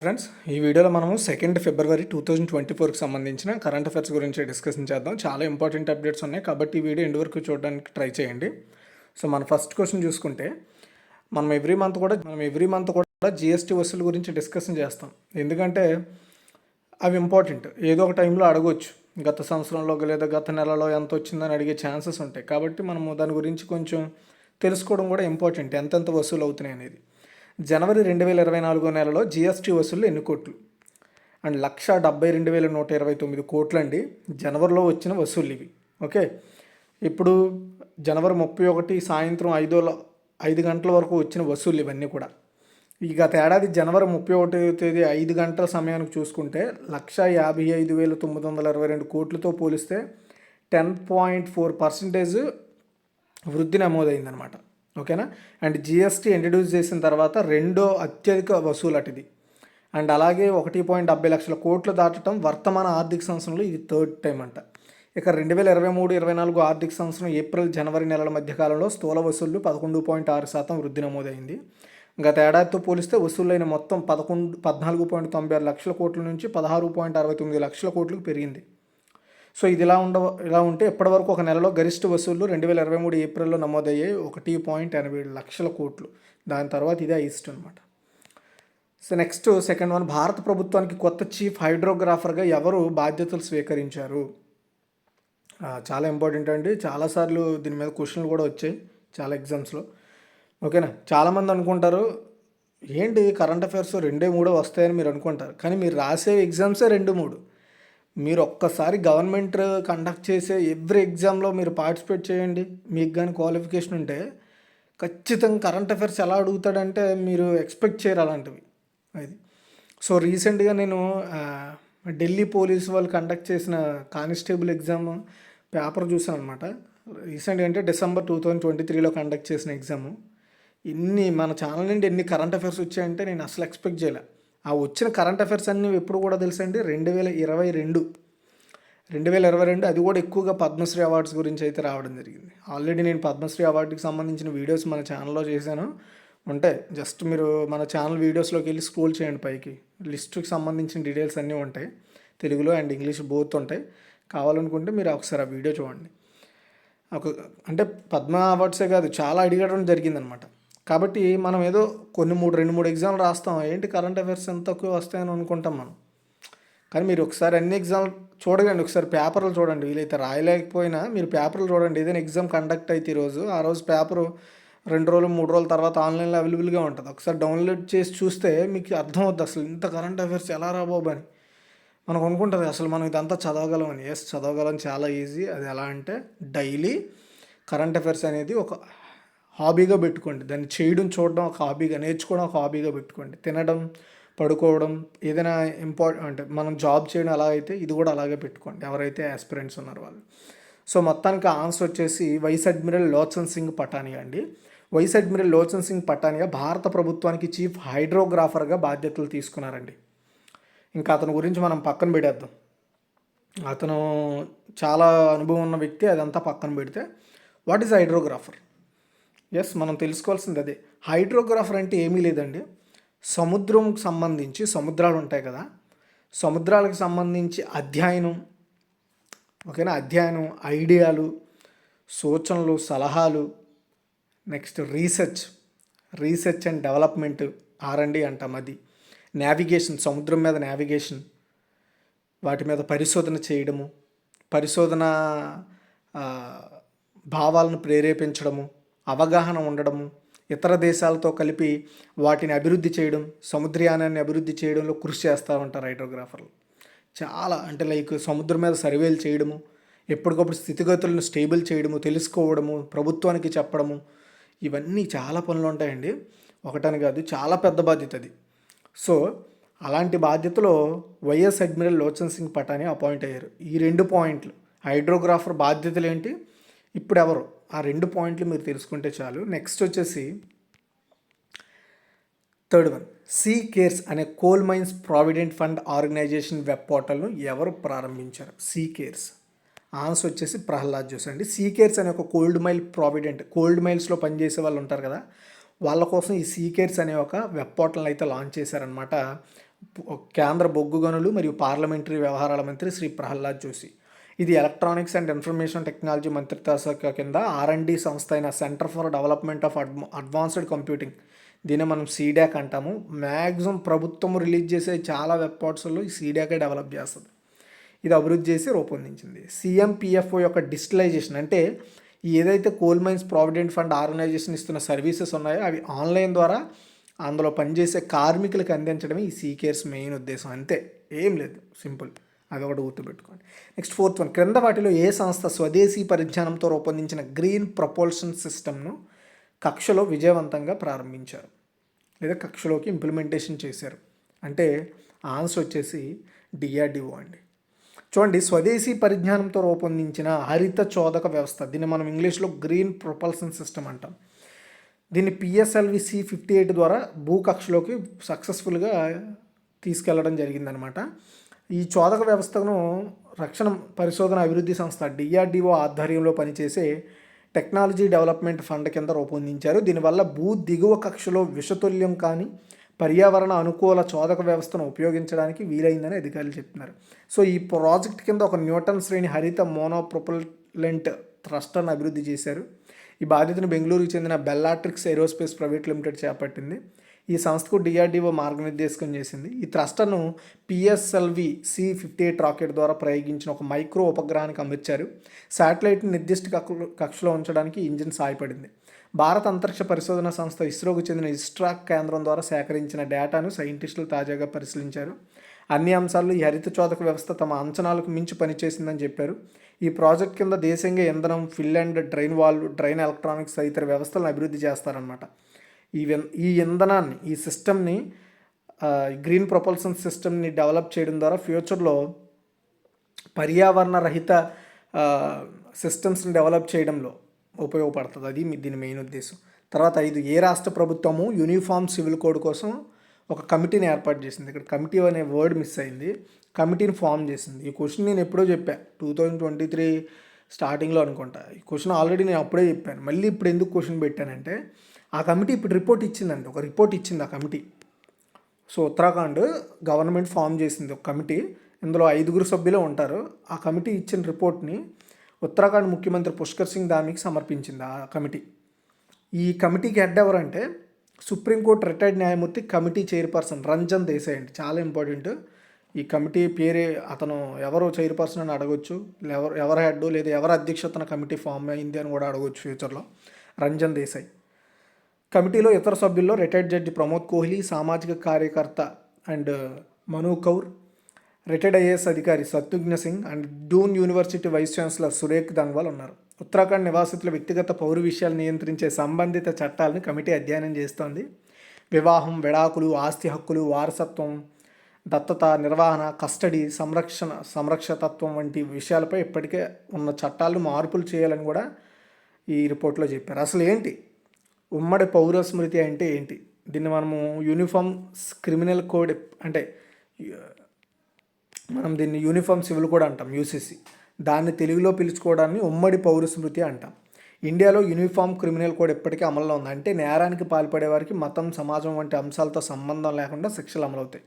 Friends, ఈ వీడియోలో మనము 2 ఫిబ్రవరి 2024కి సంబంధించిన కరెంట్ అఫైర్స్ గురించి డిస్కషన్ చేద్దాం. చాలా ఇంపార్టెంట్ అప్డేట్స్ ఉన్నాయి కాబట్టి ఈ వీడియో ఎండ్ వరకు చూడడానికి ట్రై చేయండి. సో మన ఫస్ట్ క్వశ్చన్ చూసుకుంటే మనం ఎవ్రీ మంత్ కూడా జిఎస్టీ వసూలు గురించి డిస్కషన్ చేస్తాం. ఎందుకంటే అవి ఇంపార్టెంట్. ఏదో ఒక టైంలో అడగవచ్చు. గత సంవత్సరంలో లేదా గత నెలలో ఎంత వచ్చిందని అడిగే ఛాన్సెస్ ఉంటాయి. కాబట్టి మనము దాని గురించి కొంచెం తెలుసుకోవడం కూడా ఇంపార్టెంట్. ఎంతెంత వసూలు అవుతున్నాయి అనేది. జనవరి 2024 నెలలో జిఎస్టీ వసూళ్ళు ఎన్ని కోట్లు? అండ్ 1,72,129 కోట్లు అండి జనవరిలో వచ్చిన వసూళ్ళు ఇవి. ఓకే, ఇప్పుడు జనవరి 31 సాయంత్రం 5 గంటల వరకు వచ్చిన వసూళ్ళు ఇవన్నీ కూడా. ఈ గత ఏడాది జనవరి 31వ తేదీ 5 గంటల సమయానికి చూసుకుంటే 1,55,922 కోట్లతో పోలిస్తే 10.4% వృద్ధి నమోదైందనమాట. ఓకేనా. అండ్ జిఎస్టీ ఇంట్రడ్యూస్ చేసిన తర్వాత రెండో అత్యధిక వసూలు అటుది. అండ్ అలాగే 1.70 లక్షల కోట్లు దాటడం వర్తమాన ఆర్థిక సంవత్సరంలో ఇది థర్డ్ టైం అంట. ఇక 2023-24 ఆర్థిక సంవత్సరం ఏప్రిల్ జనవరి నెలల మధ్యకాలంలో స్థూల వసూళ్లు 11.6% వృద్ధి నమోదైంది. గత ఏడాదితో పోలిస్తే వసూలైన మొత్తం 14.96 లక్షల కోట్ల నుంచి 16.69 లక్షల కోట్లకు పెరిగింది. సో ఇది ఇలా ఉంటే ఇప్పటివరకు ఒక నెలలో గరిష్ట వసూళ్లు 2023 ఏప్రిల్లో నమోదయ్యాయి 1.87 లక్షల కోట్లు. దాని తర్వాత ఇదే హైయెస్ట్ అనమాట. సో నెక్స్ట్ సెకండ్ వన్, భారత ప్రభుత్వానికి కొత్త చీఫ్ హైడ్రోగ్రాఫర్గా ఎవరు బాధ్యతలు స్వీకరించారు? చాలా ఇంపార్టెంట్ అండి. చాలాసార్లు దీని మీద క్వశ్చన్లు కూడా వచ్చాయి చాలా ఎగ్జామ్స్లో. ఓకేనా. చాలామంది అనుకుంటారు ఏంటి కరెంట్ అఫైర్స్ 2-3 వస్తాయని మీరు అనుకుంటారు. కానీ మీరు రాసే ఎగ్జామ్సే 2-3. మీరు ఒక్కసారి గవర్నమెంట్ కండక్ట్ చేసే ఎవ్రీ ఎగ్జామ్లో మీరు పార్టిసిపేట్ చేయండి. మీకు కానీ క్వాలిఫికేషన్ ఉంటే ఖచ్చితంగా కరెంట్ అఫైర్స్ ఎలా అడుగుతాడంటే మీరు ఎక్స్పెక్ట్ చేయరు అలాంటివి. అది సో రీసెంట్గా నేను ఢిల్లీ పోలీస్ వాళ్ళు కండక్ట్ చేసిన కానిస్టేబుల్ ఎగ్జామ్ పేపర్ చూసాను అనమాట. రీసెంట్గా అంటే డిసెంబర్ 2023లో కండక్ట్ చేసిన ఎగ్జాము. మన ఛానల్ నుండి ఎన్ని కరెంట్ అఫైర్స్ వచ్చాయంటే నేను అసలు ఎక్స్పెక్ట్ చేయలే. ఆ వచ్చిన కరెంట్ అఫైర్స్ అన్నీ ఎప్పుడు కూడా తెలుసండి 2022 అది కూడా ఎక్కువగా పద్మశ్రీ అవార్డ్స్ గురించి అయితే రావడం జరిగింది. ఆల్రెడీ నేను పద్మశ్రీ అవార్డుకి సంబంధించిన వీడియోస్ మన ఛానల్లో చేశాను. ఉంటాయి, జస్ట్ మీరు మన ఛానల్ వీడియోస్లోకి వెళ్ళి స్క్రోల్ చేయండి పైకి. లిస్టుకి సంబంధించిన డీటెయిల్స్ అన్నీ ఉంటాయి, తెలుగులో అండ్ ఇంగ్లీష్ బోత్ ఉంటాయి. కావాలనుకుంటే మీరు ఒకసారి ఆ వీడియో చూడండి. అంటే పద్మ అవార్డ్సే కాదు చాలా అడిగడం జరిగిందనమాట. కాబట్టి మనం ఏదో 2-3 ఎగ్జామ్లు రాస్తాం, ఏంటి కరెంట్ అఫైర్స్ ఎంత తక్కువ వస్తాయని అనుకుంటాం మనం. కానీ మీరు ఒకసారి అన్ని ఎగ్జామ్లు చూడకండి, ఒకసారి పేపర్లు చూడండి. వీలైతే రాయలేకపోయినా మీరు పేపర్లు చూడండి. ఏదైనా ఎగ్జామ్ కండక్ట్ అయితే ఆ రోజు పేపరు 2 రోజులు 3 రోజుల తర్వాత ఆన్లైన్లో అవైలబుల్గా ఉంటుంది. ఒకసారి డౌన్లోడ్ చేసి చూస్తే మీకు అర్థమవుతుంది అసలు ఇంత కరెంట్ అఫైర్స్ ఎలా రాబోబు అని. మనకు అనుకుంటుంది అసలు మనం ఇదంతా చదవగలం అని. ఎస్, చదవగలం, చాలా ఈజీ. అది ఎలా అంటే డైలీ కరెంట్ అఫైర్స్ అనేది ఒక హాబీగా పెట్టుకోండి. దాన్ని చూడడం ఒక హాబీగా, నేర్చుకోవడం ఒక హాబీగా పెట్టుకోండి. తినడం, పడుకోవడం, ఏదైనా అంటే మనం జాబ్ చేయడం ఎలా అయితే ఇది కూడా అలాగే పెట్టుకోండి, ఎవరైతే ఆస్పిరెంట్స్ ఉన్నారో వాళ్ళు. సో మొత్తానికి ఆన్సర్ వచ్చేసి వైస్ అడ్మిరల్ లోచన్ సింగ్ పటానియా అండి. వైస్ అడ్మిరల్ లోచన్ సింగ్ పటానియా భారత ప్రభుత్వానికి చీఫ్ హైడ్రోగ్రాఫర్గా బాధ్యతలు తీసుకున్నారండి. ఇంకా అతని గురించి మనం పక్కన పెడేద్దాం. అతను చాలా అనుభవం ఉన్న వ్యక్తి. అదంతా పక్కన పెడితే వాట్ ఈజ్ హైడ్రోగ్రాఫర్? ఎస్, మనం తెలుసుకోవాల్సింది అదే. హైడ్రోగ్రాఫర్ అంటే ఏమీ లేదండి, సముద్రంకి సంబంధించి, సముద్రాలు ఉంటాయి కదా, సముద్రాలకు సంబంధించి అధ్యయనం, ఓకేనా, అధ్యయనం, ఐడియాలు, సూచనలు, సలహాలు, next research and development, R&D అంటాం. అది నావిగేషన్, సముద్రం మీద నావిగేషన్, వాటి మీద పరిశోధన చేయడము, పరిశోధన భావాలను ప్రేరేపించడము, అవగాహన ఉండడము, ఇతర దేశాలతో కలిపి వాటిని అభివృద్ధి చేయడం, సముద్రయానాన్ని అభివృద్ధి చేయడంలో కృషి చేస్తూ ఉంటారు హైడ్రోగ్రాఫర్లు. చాలా అంటే లైక్ సముద్రం మీద సర్వేలు చేయడము, ఎప్పటికప్పుడు స్థితిగతులను స్టేబుల్ చేయడము, తెలుసుకోవడము, ప్రభుత్వానికి చెప్పడము, ఇవన్నీ చాలా పనులు ఉంటాయండి. ఒకటని కాదు, చాలా పెద్ద బాధ్యత అది. సో అలాంటి బాధ్యతలో vice admiral Lochan Singh Pathania appoint అయ్యారు. ఈ 2 పాయింట్లు, హైడ్రోగ్రాఫర్ బాధ్యతలు ఏంటి, ఇప్పుడు ఎవరు, ఆ 2 పాయింట్లు మీరు తెలుసుకుంటే చాలు. నెక్స్ట్ వచ్చేసి థర్డ్ వన్, సీ కేర్స్ అనే coal mines provident fund organisation web పోర్టల్ను ఎవరు ప్రారంభించారు? See cares. ఆన్సర్ వచ్చేసి ప్రహ్లాద్ జోషి అండి. సీ కేర్స్ అనే ఒక కోల్డ్ మైల్స్లో పనిచేసే వాళ్ళు ఉంటారు కదా, వాళ్ళ కోసం ఈ సీ కేర్స్ అనే ఒక వెబ్ పోర్టల్ని అయితే లాంచ్ చేశారనమాట కేంద్ర బొగ్గు గనులు మరియు పార్లమెంటరీ వ్యవహారాల మంత్రి శ్రీ ప్రహ్లాద్ జోషి. ఇది ఎలక్ట్రానిక్స్ అండ్ ఇన్ఫర్మేషన్ టెక్నాలజీ మంత్రిత్వ శాఖ కింద R&D సంస్థ అయిన centre for development of advanced computing, దీన్ని మనం సీడాక్ అంటాము. మ్యాక్సిమం ప్రభుత్వం రిలీజ్ చేసే చాలా వెబ్ పోర్టల్స్లో ఈ సీడాకే డెవలప్ చేస్తుంది. ఇది అభివృద్ధి చేసి రూపొందించింది. CMPFO యొక్క డిజిటలైజేషన్ అంటే ఏదైతే coal mines provident fund organisation ఇస్తున్న సర్వీసెస్ ఉన్నాయో అవి ఆన్లైన్ ద్వారా అందులో పనిచేసే కార్మికులకు అందించడమే ఈ సీకేర్స్ మెయిన్ ఉద్దేశం. అంతే, ఏం లేదు, సింపుల్. అది ఒకటి గుర్తుపెట్టుకోండి. నెక్స్ట్ 4th వన్, క్రింద వాటిలో ఏ సంస్థ స్వదేశీ పరిజ్ఞానంతో రూపొందించిన గ్రీన్ ప్రపోల్షన్ సిస్టమ్ను కక్షలో విజయవంతంగా ప్రారంభించారు లేదా కక్షలోకి ఇంప్లిమెంటేషన్ చేశారు అంటే ఆన్సర్ వచ్చేసి DRDO అండి. చూడండి, స్వదేశీ పరిజ్ఞానంతో రూపొందించిన హరిత చోదక వ్యవస్థ, దీన్ని మనం ఇంగ్లీష్లో గ్రీన్ ప్రొపల్షన్ సిస్టమ్ అంటాం. దీన్ని PSLV C-58 ద్వారా భూకక్షలోకి సక్సెస్ఫుల్గా తీసుకెళ్లడం జరిగిందనమాట. ఈ చోదక వ్యవస్థను రక్షణ పరిశోధన అభివృద్ధి సంస్థ DRDO ఆధ్వర్యంలో పనిచేసే టెక్నాలజీ డెవలప్మెంట్ ఫండ్ కింద రూపొందించారు. దీనివల్ల భూ దిగువ కక్షలో విషతుల్యం కానీ పర్యావరణ అనుకూల చోదక వ్యవస్థను ఉపయోగించడానికి వీలైందని అధికారులు చెప్తున్నారు. సో ఈ ప్రాజెక్ట్ కింద ఒక న్యూటన్ శ్రేణి హరిత మోనోప్రొపల్లెంట్ థ్రస్టర్ను అభివృద్ధి చేశారు. ఈ బాధ్యతను బెంగళూరుకు చెందిన బెల్లాట్రిక్స్ ఏరోస్పేస్ ప్రైవేట్ లిమిటెడ్ చేపట్టింది. ఈ సంస్థకు DRDO మార్గనిర్దేశకం చేసింది. ఈ థ్రస్టర్ను PSLV C-58 రాకెట్ ద్వారా ప్రయోగించిన ఒక మైక్రో ఉపగ్రహానికి అమర్చారు. శాటిలైట్ని నిర్దిష్ట కక్షలో ఉంచడానికి ఇంజిన్ సహాయపడింది. భారత అంతరిక్ష పరిశోధన సంస్థ ఇస్రోకు చెందిన ఇస్ట్రాక్ కేంద్రం ద్వారా సేకరించిన డేటాను సైంటిస్టులు తాజాగా పరిశీలించారు. అన్ని అంశాల్లో ఈ హరిత చోదక వ్యవస్థ తమ అంచనాలకు మించి పనిచేసిందని చెప్పారు. ఈ ప్రాజెక్ట్ కింద దేశీయంగా ఇంధనం, fill and drain valve, drain electronics తదితర వ్యవస్థలను అభివృద్ధి చేస్తారన్నమాట. ఈ ఇంధనాన్ని, ఈ సిస్టమ్ని, గ్రీన్ ప్రొపల్షన్ సిస్టమ్ని డెవలప్ చేయడం ద్వారా ఫ్యూచర్లో పర్యావరణ రహిత సిస్టమ్స్ని డెవలప్ చేయడంలో ఉపయోగపడుతుంది. అది దీని మెయిన్ ఉద్దేశం. తర్వాత 5, ఏ రాష్ట్ర ప్రభుత్వము యూనిఫామ్ సివిల్ కోడ్ కోసం ఒక కమిటీని ఏర్పాటు చేసింది. ఇక్కడ కమిటీ అనే వర్డ్ మిస్ అయింది. కమిటీని ఫామ్ చేసింది. ఈ క్వశ్చన్ నేను ఎప్పుడో చెప్పా, 2023 స్టార్టింగ్లో అనుకుంటా. ఈ క్వశ్చన్ ఆల్రెడీ నేను అప్పుడే చెప్పాను. మళ్ళీ ఇప్పుడు ఎందుకు క్వశ్చన్ పెట్టానంటే, ఆ కమిటీ ఇప్పుడు రిపోర్ట్ ఇచ్చిందండి. ఒక రిపోర్ట్ ఇచ్చింది ఆ committee. So Uttarakhand government form చేసింది ఒక కమిటీ. ఇందులో 5 సభ్యులు ఉంటారు. ఆ కమిటీ ఇచ్చిన రిపోర్ట్ని ఉత్తరాఖండ్ ముఖ్యమంత్రి పుష్కర్ సింగ్ ధామీకి సమర్పించింది ఆ కమిటీ. ఈ కమిటీకి హెడ్ ఎవరంటే సుప్రీంకోర్టు రిటైర్డ్ న్యాయమూర్తి కమిటీ చైర్పర్సన్ రంజన్ దేశాయ్ అండి. చాలా ఇంపార్టెంట్. ఈ కమిటీ పేరే, అతను ఎవరు చైర్పర్సన్ అని అడగొచ్చు, ఎవరు హెడ్ లేదా ఎవరు అధ్యక్షతన కమిటీ ఫామ్ అయింది అని కూడా అడగొచ్చు ఫ్యూచర్లో. రంజన్ దేశాయ్. కమిటీలో ఇతర సభ్యుల్లో రిటైర్డ్ జడ్జి ప్రమోద్ కోహ్లీ, సామాజిక కార్యకర్త and Manu Kaur, retired IAS అధికారి Shatrughna Singh and Doon university vice chancellor Surekh Dangwal ఉన్నారు. ఉత్తరాఖండ్ నివాసితుల వ్యక్తిగత పౌర విషయాలు నియంత్రించే సంబంధిత చట్టాలను కమిటీ అధ్యయనం చేస్తోంది. వివాహం, విడాకులు, ఆస్తి హక్కులు, వారసత్వం, దత్తత, నిర్వహణ, కస్టడీ, సంరక్షతత్వం వంటి విషయాలపై ఇప్పటికే ఉన్న చట్టాలను మార్పులు చేయాలని కూడా ఈ రిపోర్ట్లో చెప్పారు. అసలు ఏంటి ఉమ్మడి పౌర స్మృతి అంటే ఏంటి? దీన్ని మనము యూనిఫామ్ క్రిమినల్ కోడ్, అంటే మనం దీన్ని యూనిఫామ్ సివిల్ కోడ్ అంటాం, UCC. దాన్ని తెలుగులో పిలుచుకోవడాన్ని ఉమ్మడి పౌర స్మృతి అంటాం. ఇండియాలో యూనిఫామ్ క్రిమినల్ కోడ్ ఎప్పటికీ అమల్లో ఉంది. అంటే నేరానికి పాల్పడే వారికి మతం, సమాజం వంటి అంశాలతో సంబంధం లేకుండా శిక్షలు అమలవుతాయి.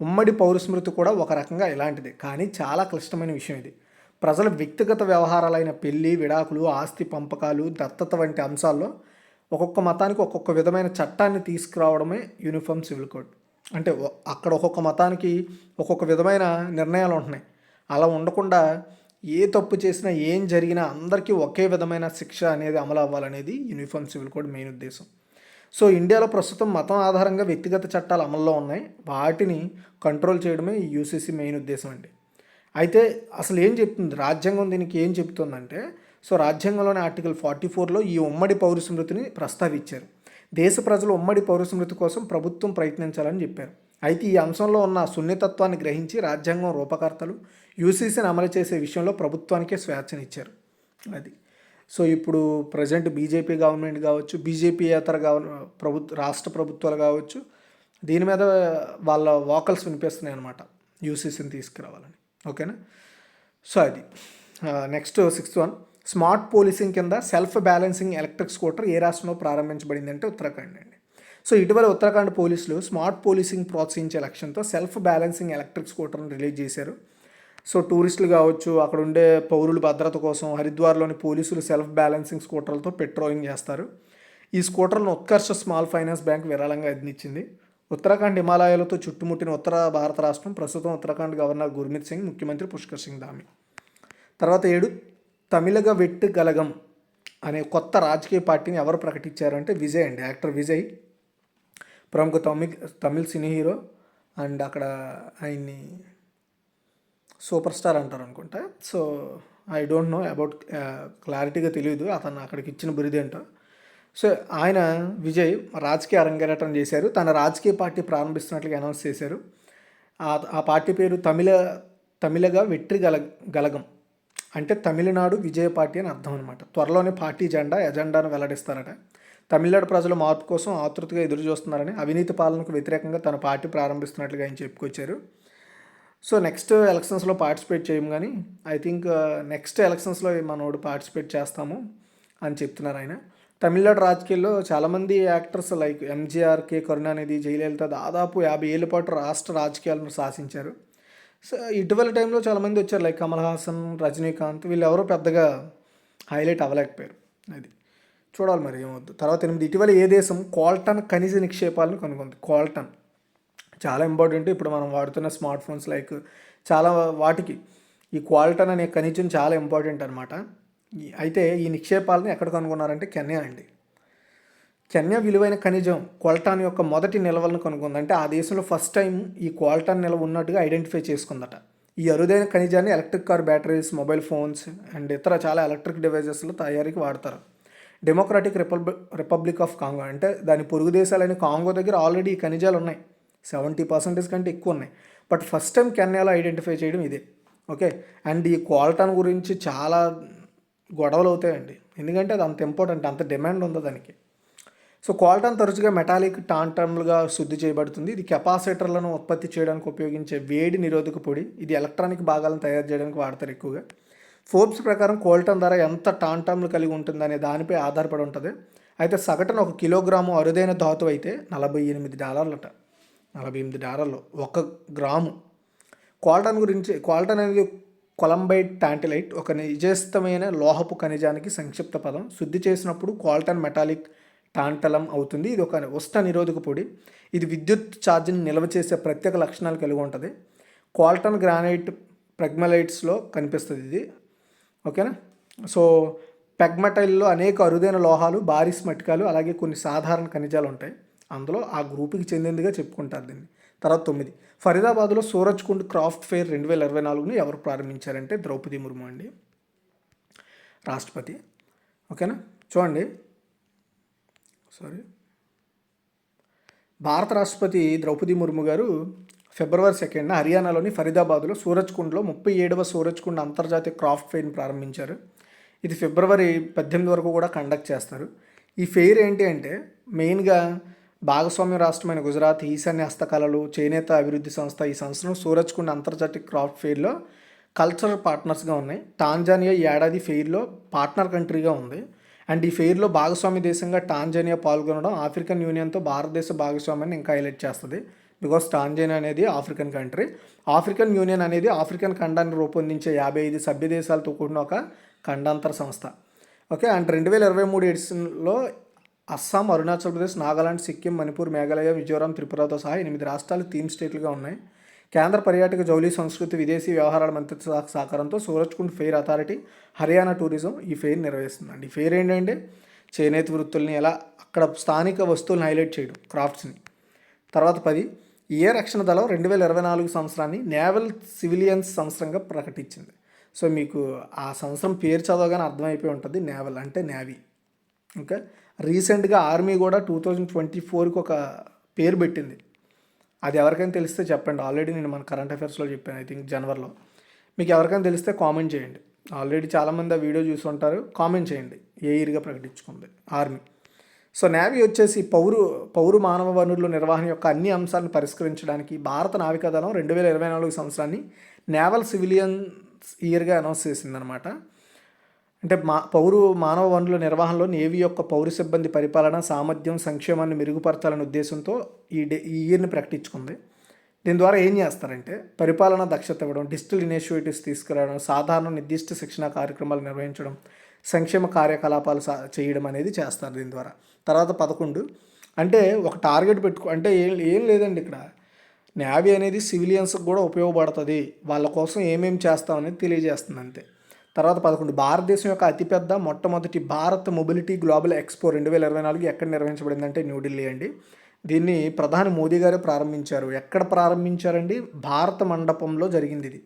ఉమ్మడి పౌర స్మృతి కూడా ఒక రకంగా ఇలాంటిదే, కానీ చాలా క్లిష్టమైన విషయం ఇది. ప్రజల వ్యక్తిగత వ్యవహారాలైన పెళ్లి, విడాకులు, ఆస్తి పంపకాలు, దత్తత వంటి అంశాల్లో ఒక్కొక్క మతానికి ఒక్కొక్క విధమైన చట్టాన్ని తీసుకురావడమే యూనిఫామ్ సివిల్ కోడ్. అంటే అక్కడ ఒక్కొక్క మతానికి ఒక్కొక్క విధమైన నిర్ణయాలు ఉంటున్నాయి. అలా ఉండకుండా ఏ తప్పు చేసినా, ఏం జరిగినా అందరికీ ఒకే విధమైన శిక్ష అనేది అమలు అవ్వాలనేది యూనిఫామ్ సివిల్ కోడ్ మెయిన్ ఉద్దేశం. సో ఇండియాలో ప్రస్తుతం మతం ఆధారంగా వ్యక్తిగత చట్టాలు అమల్లో ఉన్నాయి. వాటిని కంట్రోల్ చేయడమే ఈ UCC మెయిన్ ఉద్దేశం అండి. అయితే అసలు ఏం చెప్తుంది రాజ్యాంగం, దీనికి ఏం చెప్తుందంటే, సో రాజ్యాంగంలోని ఆర్టికల్ 44లో ఈ ఉమ్మడి పౌర స్మృతిని ప్రస్తావించారు. దేశ ప్రజలు ఉమ్మడి పౌర స్మృతి కోసం ప్రభుత్వం ప్రయత్నించాలని చెప్పారు. అయితే ఈ అంశంలో ఉన్న సున్నితత్వాన్ని గ్రహించి రాజ్యాంగం రూపకర్తలు UCCని అమలు చేసే విషయంలో ప్రభుత్వానికే స్వేచ్ఛనిచ్చారు. అది. సో ఇప్పుడు ప్రజెంట్ బీజేపీ గవర్నమెంట్ కావచ్చు, బీజేపీయేతర రాష్ట్ర ప్రభుత్వాలు కావచ్చు, దీని మీద వాళ్ళ వాకల్స్ వినిపిస్తున్నాయి అన్నమాట, UCCని తీసుకురావాలని. ఓకేనా? సో అది. Next 6th one, smart policing కింద సెల్ఫ్ బ్యాలెన్సింగ్ ఎలక్ట్రిక్ స్కూటర్ ఏ రాష్ట్రంలో ప్రారంభించబడింది అంటే ఉత్తరాఖండ్ అండి. సో ఇటీవల ఉత్తరాఖండ్ పోలీసులు స్మార్ట్ పోలీసింగ్ ప్రోత్సహించే లక్ష్యంతో సెల్ఫ్ బ్యాలెన్సింగ్ ఎలక్ట్రిక్ స్కూటర్ను రిలీజ్ చేశారు. సో టూరిస్టులు కావచ్చు, అక్కడ ఉండే పౌరుల భద్రత కోసం హరిద్వార్లోని పోలీసులు సెల్ఫ్ బ్యాలెన్సింగ్ స్కూటర్లతో పెట్రోలింగ్ చేస్తారు. ఈ స్కూటర్లను ఉత్కర్ష స్మాల్ ఫైనాన్స్ బ్యాంక్ విరాళంగా అందించింది. ఉత్తరాఖండ్ హిమాలయాలతో చుట్టుముట్టిన ఉత్తర భారత రాష్ట్రం. ప్రస్తుతం ఉత్తరాఖండ్ గవర్నర్ గుర్మీత్ సింగ్, ముఖ్యమంత్రి పుష్కర్ సింగ్ ధామి. తర్వాత 7, తమిళగ వెట్టు కలగం అనే కొత్త రాజకీయ పార్టీని ఎవరు ప్రకటించారంటే విజయ్ అండి. యాక్టర్ విజయ్, ప్రముఖ తమిళ్ సినీ హీరో, అండ్ అక్కడ ఆయన్ని సూపర్ స్టార్ అంటారు అనుకుంటా. So I don't know about, క్లారిటీగా తెలియదు అతను అక్కడికి ఇచ్చిన బిరుదేంటో. సో ఆయన విజయ్ రాజకీయ అరంగేట్రం చేశారు. తన రాజకీయ పార్టీ ప్రారంభిస్తున్నట్లుగా అనౌన్స్ చేశారు. ఆ పార్టీ పేరు తమిళగ వెట్రి గలగం, అంటే తమిళనాడు విజయ పార్టీ అని అర్థం అనమాట. త్వరలోనే పార్టీ ఎజెండాను వెల్లడిస్తారట. తమిళనాడు ప్రజల మార్పు కోసం ఆతృతగా ఎదురు చూస్తున్నారని, అవినీతి పాలనకు వ్యతిరేకంగా తన పార్టీ ప్రారంభిస్తున్నట్లుగా ఆయన చెప్పుకొచ్చారు. సో నెక్స్ట్ ఎలక్షన్స్లో పార్టిసిపేట్ చేయము, కానీ ఐ థింక్ నెక్స్ట్ ఎలక్షన్స్లో మనోడు పార్టిసిపేట్ చేస్తాము అని చెప్తున్నారు ఆయన. తమిళనాడు రాజకీయాల్లో చాలామంది యాక్టర్స్ లైక్ ఎంజీఆర్, కే కరుణానిధి, జయలలిత దాదాపు 50 ఏళ్ల పాటు రాష్ట్ర రాజకీయాలను శాసించారు. సో ఇటీవల టైంలో చాలామంది వచ్చారు, లైక్ కమల్ హాసన్, రజనీకాంత్, వీళ్ళు ఎవరో పెద్దగా హైలైట్ అవ్వలేకపోయారు. అది చూడాలి మరి ఏమవుద్దు. తర్వాత 8, ఇటీవల ఏ దేశం క్వాల్టన్ ఖనిజ నిక్షేపాలను కనుగొంది. క్వాల్టన్ చాలా ఇంపార్టెంట్. ఇప్పుడు మనం వాడుతున్న స్మార్ట్ ఫోన్స్ లైక్ చాలా వాటికి ఈ క్వాల్టన్ అనే ఖనిజం చాలా ఇంపార్టెంట్ అనమాట. అయితే ఈ నిక్షేపాలను ఎక్కడ కనుగొన్నారంటే కెన్యా అండి. కెన్యా విలువైన ఖనిజం క్వాల్టాన్ యొక్క మొదటి నిల్వలను కనుగొంది. అంటే ఆ దేశంలో ఫస్ట్ టైం ఈ క్వాల్టాన్ నిల్వ ఉన్నట్టుగా ఐడెంటిఫై చేసుకుందట. ఈ అరుదైన ఖనిజాన్ని electric car batteries, mobile phones and ఇతర చాలా ఎలక్ట్రిక్ డివైజెస్లో తయారీకి వాడతారు. డెమోక్రాటిక్ రిపబ్లిక్ ఆఫ్ కాంగో, అంటే దాని పొరుగు దేశాలైన కాంగో దగ్గర ఆల్రెడీ ఈ ఖనిజాలు ఉన్నాయి. 70% కంటే ఎక్కువ ఉన్నాయి. బట్ ఫస్ట్ టైం కెన్యాలో ఐడెంటిఫై చేయడం ఇదే. ఓకే, అండ్ ఈ క్వాల్టాన్ గురించి చాలా గొడవలు అవుతాయండి, ఎందుకంటే అది అంత ఇంపార్టెంట్, అంత డిమాండ్ ఉంది దానికి. సో క్వాల్టాన్ తరచుగా మెటాలిక్ టాంటమ్లుగా శుద్ధి చేయబడుతుంది. ఇది కెపాసిటర్లను ఉత్పత్తి చేయడానికి ఉపయోగించే వేడి నిరోధక పొడి. ఇది ఎలక్ట్రానిక్ భాగాలను తయారు చేయడానికి వాడతారు ఎక్కువగా. ఫోర్బ్స్ ప్రకారం క్వాల్టాన్ ధర ఎంత టాంటమ్లు కలిగి ఉంటుందనే దానిపై ఆధారపడి ఉంటుంది. అయితే సగటున 1 కిలోగ్రాము అరుదైన ధాతువు అయితే $48. $48 1 గ్రాము. క్వాల్టాన్ అనేది కొలంబైట్ టాంటిలైట్, ఒక నిజస్థమైన లోహపు ఖనిజానికి సంక్షిప్త పదం. శుద్ధి చేసినప్పుడు క్వాల్టాన్ మెటాలిక్ టాంటలం అవుతుంది. ఇది ఒక ఉష్ణ నిరోధక పొడి. ఇది విద్యుత్ ఛార్జ్ని నిల్వ చేసే ప్రత్యేక లక్షణాలు కలిగి ఉంటుంది. క్వాల్టాన్ గ్రానైట్ పెగ్మలైట్స్లో కనిపిస్తుంది ఇది. ఓకేనా. సో పెగ్మటైల్లో అనేక అరుదైన లోహాలు, భారీ స్ఫటికాలు, అలాగే కొన్ని సాధారణ ఖనిజాలు ఉంటాయి. అందులో ఆ గ్రూప్కి చెందిందిగా చెప్పుకుంటారు దీన్ని. తర్వాత 9, ఫరీదాబాద్లో సూరజ్ కుండ్ క్రాఫ్ట్ ఫెయిర్ 2024ని ఎవరు ప్రారంభించారంటే ద్రౌపది ముర్ము అండి, రాష్ట్రపతి. ఓకేనా. చూడండి, భారత రాష్ట్రపతి ద్రౌపది ముర్ము గారు ఫిబ్రవరి 2న హర్యానాలోని ఫరీదాబాద్లో సూరజ్ కుండ్లో 37వ సూరజ్ కుండ్ అంతర్జాతీయ క్రాఫ్ట్ ఫెయిర్ని ప్రారంభించారు. ఇది ఫిబ్రవరి 18 వరకు కూడా కండక్ట్ చేస్తారు. ఈ ఫెయిర్ ఏంటి అంటే మెయిన్గా భాగస్వామ్య రాష్ట్రమైన గుజరాత్, ఈశాన్య హస్తకళలు, చేనేత అభివృద్ధి సంస్థ ఈ సంస్థను సూరజ్ కుండ్ అంతర్జాతీయ క్రాఫ్ట్ ఫెయిర్లో కల్చరల్ పార్ట్నర్స్గా ఉన్నాయి. టాంజానియా ఈ ఏడాది ఫెయిర్లో పార్ట్నర్ కంట్రీగా ఉంది. అండ్ ఈ ఫెయిర్లో భాగస్వామ్య దేశంగా టాంజానియా పాల్గొనడం ఆఫ్రికన్ యూనియన్తో భారతదేశ భాగస్వామ్యాన్ని ఇంకా హైలైట్ చేస్తుంది. బికాస్ టాంజానియా అనేది ఆఫ్రికన్ కంట్రీ. ఆఫ్రికన్ యూనియన్ అనేది ఆఫ్రికన్ ఖండాన్ని రూపొందించే 55 సభ్య దేశాలతో కూడిన ఒక ఖండాంతర సంస్థ. ఓకే. అండ్ 2023 ఎడిషన్లో అస్సాం, అరుణాచల్ ప్రదేశ్, నాగాలాండ్, సిక్కిం, మణిపూర్, మేఘాలయ, మిజోరాం, త్రిపురతో సహా 8 రాష్ట్రాలు థీమ్ స్టేట్లుగా ఉన్నాయి. కేంద్ర పర్యాటక, జౌళి, సంస్కృతి, విదేశీ వ్యవహారాల మంత్రిత్వ శాఖ సహకారంతో Suraj Kund fair authority, Haryana tourism ఈ ఫెయిర్ నిర్వహిస్తుందండి. ఈ ఫెయిర్ ఏంటంటే చేనేత వృత్తుల్ని ఎలా అక్కడ స్థానిక వస్తువులను హైలైట్ చేయడం, క్రాఫ్ట్స్ని. తర్వాత 10, ఏ రక్షణ దళం 2024 సంవత్సరాన్ని నేవల్ సివిలియన్స్ సంవత్సరంగా ప్రకటించింది. సో మీకు ఆ సంవత్సరం పేరు చదవగానే అర్థమైపోయి ఉంటుంది. నేవల్ అంటే నేవీ. ఓకే. రీసెంట్గా ఆర్మీ కూడా 2024కి ఒక పేరు పెట్టింది. అది ఎవరికైనా తెలిస్తే చెప్పండి. ఆల్రెడీ నేను మన కరెంట్ అఫైర్స్లో చెప్పాను, ఐ థింక్ జనవరిలో. మీకు ఎవరికైనా తెలిస్తే కామెంట్ చేయండి. ఆల్రెడీ చాలామంది ఆ వీడియో చూసి ఉంటారు, కామెంట్ చేయండి ఏ ఇయర్గా ప్రకటించుకుంది ఆర్మీ. సో నేవీ వచ్చేసి పౌరు మానవ వనరుల నిర్వహణ యొక్క అన్ని అంశాలను పరిష్కరించడానికి భారత నావికాదళం 2024 సంవత్సరాన్ని నేవల్ సివిలియన్స్ ఇయర్గా అనౌన్స్ చేసిందనమాట. అంటే మానవ వనరుల నిర్వహణలో నేవీ యొక్క పౌర సిబ్బంది పరిపాలన సామర్థ్యం సంక్షేమాన్ని మెరుగుపరచాలనే ఉద్దేశంతో ఈ ఇయర్ని ప్రకటించుకుంది. దీని ద్వారా ఏం చేస్తారంటే పరిపాలన దక్షత ఇవ్వడం, డిజిటల్ ఇనిషియేటివ్స్ తీసుకురావడం, సాధారణ నిర్దిష్ట శిక్షణా కార్యక్రమాలు నిర్వహించడం, సంక్షేమ కార్యకలాపాలు చేయడం అనేది చేస్తారు దీని ద్వారా. తర్వాత 11 అంటే ఒక టార్గెట్ అంటే ఏం లేదండి ఇక్కడ. నేవీ అనేది సివిలియన్స్కి కూడా ఉపయోగపడుతుంది, వాళ్ళ కోసం ఏమేమి చేస్తామనేది తెలియజేస్తుంది అంతే. తర్వాత 11 భారతదేశం యొక్క అతిపెద్ద మొట్టమొదటి భారత్ మొబిలిటీ గ్లోబల్ ఎక్స్పో 2024 ఎక్కడ నిర్వహించబడిందంటే న్యూఢిల్లీ అండి. దీన్ని ప్రధాని మోదీ గారు ప్రారంభించారు. ఎక్కడ ప్రారంభించారండి? భారత మండపంలో జరిగింది ఇది.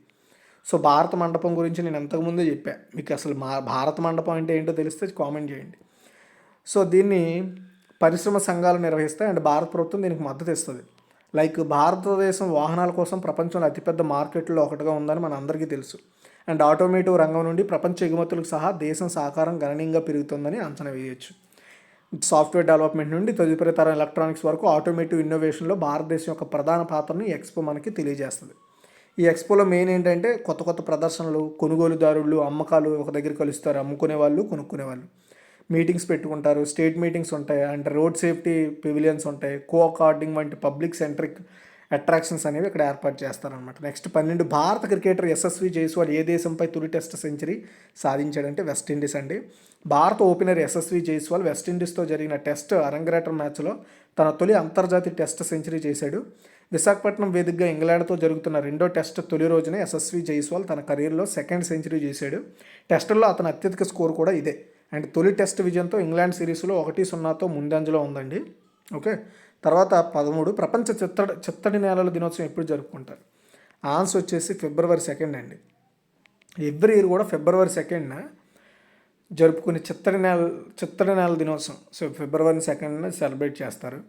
సో భారత మండపం గురించి నేను ఇంతకుముందే చెప్పాను మీకు. అసలు భారత మండపం అంటే ఏంటో తెలిస్తే కామెంట్ చేయండి. సో దీన్ని పరిశ్రమ సంఘాలు నిర్వహిస్తాయి అండ్ భారత ప్రభుత్వం దీనికి మద్దతు ఇస్తుంది. లైక్ భారతదేశం వాహనాల కోసం ప్రపంచంలో అతిపెద్ద మార్కెట్లో ఒకటిగా ఉందని మన అందరికీ తెలుసు. అండ్ ఆటోమేటివ్ రంగం నుండి ప్రపంచ ఎగుమతులకు సహా దేశం సహకారం గణనీయంగా పెరుగుతుందని అంచనా వేయవచ్చు. సాఫ్ట్వేర్ డెవలప్మెంట్ నుండి తదుపరి తరం ఎలక్ట్రానిక్స్ వరకు ఆటోమేటివ్ ఇన్నోవేషన్లో భారతదేశం యొక్క ప్రధాన పాత్రను ఈ ఎక్స్పో మనకి తెలియజేస్తుంది. ఈ ఎక్స్పోలో మెయిన్ ఏంటంటే కొత్త కొత్త ప్రదర్శనలు, కొనుగోలుదారులు, అమ్మకాలు ఒక దగ్గర కలుస్తారు, అమ్ముకునే వాళ్ళు కొనుక్కునే వాళ్ళు మీటింగ్స్ పెట్టుకుంటారు, స్టేట్ మీటింగ్స్ ఉంటాయి, అండ్ రోడ్ సేఫ్టీ పెవిలియన్స్ ఉంటాయి, కోఆర్డింగ్ వంటి పబ్లిక్ సెంట్రిక్ అట్రాక్షన్స్ అనేవి ఇక్కడ ఏర్పాటు చేస్తారనమాట. నెక్స్ట్ 12 భారత క్రికెటర్ యశస్వి జైస్వాల్ ఏ దేశంపై తొలి టెస్ట్ సెంచరీ సాధించాడంటే వెస్టిండీస్ అండి. భారత ఓపెనర్ యశస్వి జైస్వాల్ వెస్టిండీస్తో జరిగిన టెస్ట్ అరంగేట్రం మ్యాచ్లో తన తొలి అంతర్జాతీయ టెస్ట్ సెంచరీ చేశాడు. విశాఖపట్నం వేదికగా ఇంగ్లాండ్తో జరుగుతున్న రెండో టెస్ట్ తొలి రోజునే యశస్వి జైస్వాల్ తన కెరీర్లో సెకండ్ సెంచరీ చేశాడు. టెస్టుల్లో అతని అత్యధిక స్కోర్ కూడా ఇదే. అండ్ తొలి టెస్ట్ విజయంతో ఇంగ్లాండ్ సిరీస్లో 1-0తో ముందంజలో ఉందండి. ఓకే. తర్వాత 13 ప్రపంచ చిత్తడి నేలల దినోత్సవం ఎప్పుడు జరుపుకుంటారు? ఆన్సర్ వచ్చేసి February 2 అండి. ఎవ్రీ ఇయర్ కూడా February 2 జరుపుకునే చిత్తడి నేల దినోత్సవం. సో February 2 సెలబ్రేట్ చేస్తారు.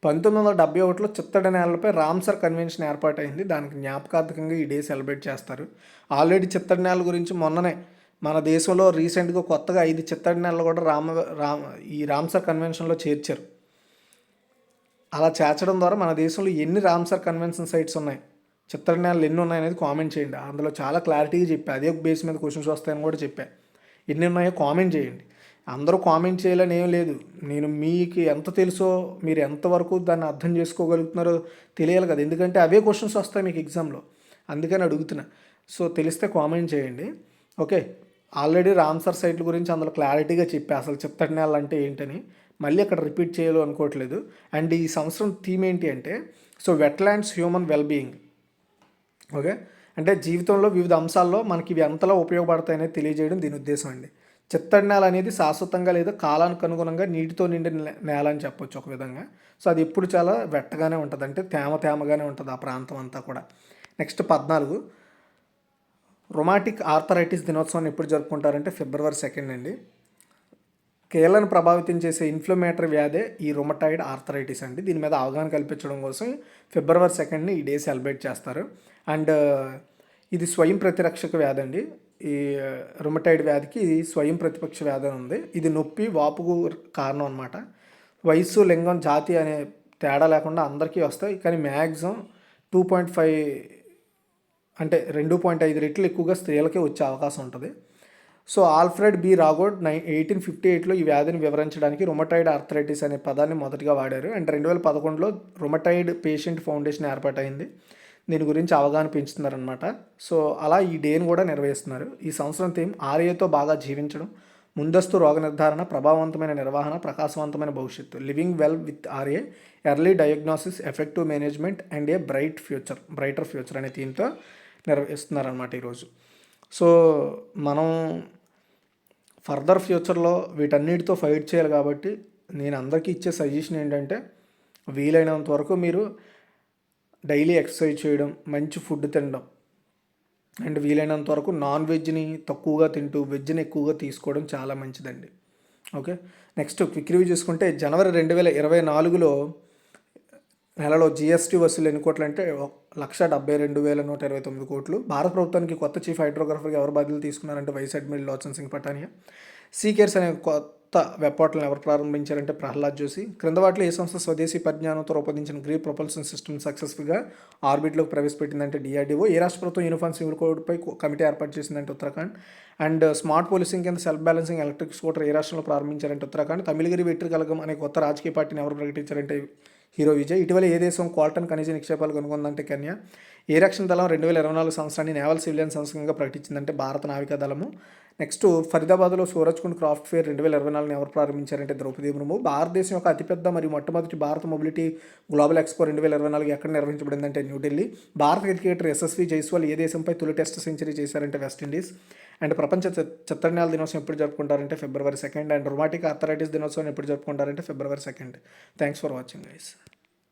1971లో చిత్తడి నేలపై రామ్సర్ కన్వెన్షన్ ఏర్పాటైంది. దానికి జ్ఞాపకార్థకంగా ఈ డే సెలబ్రేట్ చేస్తారు. ఆల్రెడీ చిత్తడి నేల గురించి మొన్ననే మన దేశంలో రీసెంట్గా కొత్తగా 5 చిత్తడి నేలలు కూడా ఈ రామ్సర్ కన్వెన్షన్లో చేర్చారు. అలా చేర్చడం ద్వారా మన దేశంలో ఎన్ని రామ్సర్ కన్వెన్షన్ సైట్స్ ఉన్నాయి, చిత్తడి నేలలు ఎన్ని ఉన్నాయనేది కామెంట్ చేయండి. అందులో చాలా క్లారిటీగా చెప్పా, అదే బేస్ మీద క్వశ్చన్స్ వస్తాయని కూడా చెప్పా. ఎన్ని ఉన్నాయో కామెంట్ చేయండి. అందరూ కామెంట్ చేయాలని ఏం లేదు. నేను మీకు ఎంత తెలుసో మీరు ఎంతవరకు దాన్ని అర్థం చేసుకోగలుగుతున్నారో తెలియాలి కదా, ఎందుకంటే అవే క్వశ్చన్స్ వస్తాయి మీకు ఎగ్జామ్లో, అందుకని అడుగుతున్నా. సో తెలిస్తే కామెంట్ చేయండి. ఓకే. ఆల్రెడీ రామ్సర్ సైట్ల గురించి అందులో క్లారిటీగా చెప్పా, అసలు చిత్తడి నేలలు అంటే ఏంటని. మళ్ళీ అక్కడ రిపీట్ చేయాలో అనుకోవట్లేదు. అండ్ ఈ సంవత్సరం థీమ్ ఏంటి అంటే so wetlands human wellbeing. Okay. అంటే జీవితంలో వివిధ అంశాల్లో మనకి ఇవి ఎంతలా ఉపయోగపడతాయనేది తెలియజేయడం దీని ఉద్దేశం అండి. చిత్తడి నేల అనేది శాశ్వతంగా లేదా కాలానికి అనుగుణంగా నీటితో నిండిన నేల అని చెప్పొచ్చు ఒక విధంగా. సో అది ఎప్పుడు చాలా వెట్టగానే ఉంటుంది, అంటే తేమగానే ఉంటుంది ఆ ప్రాంతం అంతా కూడా. నెక్స్ట్ 14 రొమాటిక్ ఆర్థరైటిస్ దినోత్సవాన్ని ఎప్పుడు జరుపుకుంటారంటే February 2 అండి. కీళ్ళను ప్రభావితం చేసే ఇన్ఫ్లమేటరీ వ్యాధే ఈ రొమటాయిడ్ ఆర్థరైటిస్ అండి. దీని మీద అవగాహన కల్పించడం కోసం February 2 ఈ డే సెలబ్రేట్ చేస్తారు. అండ్ ఇది స్వయం ప్రతిరక్షక వ్యాధి అండి. ఈ రొమటాయిడ్ వ్యాధికి స్వయం ప్రతిపక్ష వ్యాధి ఉంది. ఇది నొప్పి, వాపుకు కారణం అనమాట. వయస్సు, లింగం, జాతి అనే తేడా లేకుండా అందరికీ వస్తాయి, కానీ మ్యాక్సిమం 2.5 అంటే 2.5 రెట్లు ఎక్కువగా స్త్రీలకే వచ్చే అవకాశం ఉంటుంది. సో ఆల్ఫ్రెడ్ బి రాగోడ్ 1858లో ఈ వ్యాధిని వివరించడానికి రొమటాయిడ్ ఆర్థరైటిస్ అనే పదాన్ని మొదటిగా వాడారు. అండ్ 2011లో రొమటాయిడ్ పేషెంట్ ఫౌండేషన్ ఏర్పాటైంది. దీని గురించి అవగాహన పెంచుతున్నారనమాట. సో అలా ఈ డేని కూడా నిర్వహిస్తున్నారు. ఈ సంవత్సరం థీమ్ ఆర్ఏతో బాగా జీవించడం, ముందస్తు రోగ నిర్ధారణ, ప్రభావవంతమైన నిర్వహణ, ప్రకాశవంతమైన భవిష్యత్తు, living well with RA, early diagnosis, effective management and a brighter future అనే థీమ్తో నిర్వహిస్తున్నారనమాట ఈరోజు. సో మనం ఫర్దర్ ఫ్యూచర్లో వీటన్నిటితో ఫైట్ చేయాలి కాబట్టి నేను అందరికీ ఇచ్చే సజెషన్ ఏంటంటే వీలైనంత వరకు మీరు డైలీ ఎక్సర్సైజ్ చేయడం, మంచి ఫుడ్ తినడం, అండ్ వీలైనంత వరకు నాన్ వెజ్ని తక్కువగా తింటూ వెజ్ని ఎక్కువగా తీసుకోవడం చాలా మంచిదండి. ఓకే. నెక్స్ట్ క్విక్ రివ్యూ చూసుకుంటే జనవరి 2024లో నెలలో జిఎస్టీ వసూలు ఎన్ని కోట్లు అంటే 1,72,129 కోట్లు. భారత ప్రభుత్వానికి కొత్త చీఫ్ హైడ్రోగ్రాఫర్గా ఎవరు బాధ్యతలు తీసుకున్నారంటే vice admiral Lochan Singh Pathania. Sea cares అనే కొత్త వెబ్ పోర్టల్ని ఎవరు ప్రారంభించారంటే ప్రహ్లాద్ జోషి. క్రింద వాటిలో ఏ సంస్థ స్వదేశీ పరిజ్ఞానంతో రూపొందించిన గ్రీన్ ప్రొపల్షన్ సిస్టమ్ సక్సెస్ఫుల్గా ఆర్బిట్లోకి ప్రవేశపెట్టిందంటే డిఆర్డీఓ. ఏ రాష్ట్ర ప్రభుత్వం యూనిఫామ్ సివిల్ కోడ్పై కమిటీ ఏర్పాటు చేసిందంటే ఉత్తరాఖండ్. అండ్ స్మార్ట్ పోలీసింగ్ కింద సెల్ఫ్ బ్యాలెన్సింగ్ ఎలక్ట్రిక్ స్కూటర్ ఏ రాష్ట్రంలో ప్రారంభించారంటే ఉత్తరాఖండ్. తమిళగిరి వెట్రి కలగం అనే కొత్త రాజకీయ పార్టీని ఎవరు ప్రకటించారంటే హీరో విజయ్. ఇటీవల ఏ దేశం క్వాల్టన్ ఖనిజ నిక్షేపాలు కనుగొందంటే కెన్యా. ఏ రక్షణ దళం 2024 సంవత్సరాన్ని నేవల్ సివిలియన్ సంస్థగా ప్రకటించిందంటే భారత నావికా దళము. నెక్స్ట్ ఫరీదాబాద్లో సూరజ్కుండ్ క్రాఫ్ట్ ఫేర్ 2024 ఎవరు ప్రారంభించారంటే ద్రౌపది ముర్ము. భారతదేశం యొక్క అతిపెద్ద మరియు మొట్టమొదటి భారత మొబిలిటీ గ్లోబల్ ఎక్స్పో 2024 ఎక్కడ నిర్వహించబడిందంటే న్యూఢిల్లీ. భారత క్రికెటర్ యశస్వి జైస్వాల్ ఏ దేశంపై తొలి టెస్ట్ సెంచరీ చేశారంటే వెస్టిండీస్. అండ్ ప్రపంచ చిత్తడినేల దినోత్సవం ఎప్పుడు జరుపుకుంటారంటే February 2. అండ్ రొమాటిక్ ఆర్థరైటిస్ దినోత్సవం ఎప్పుడు జరుపుకుంటారంటే February 2. Thanks for watching guys.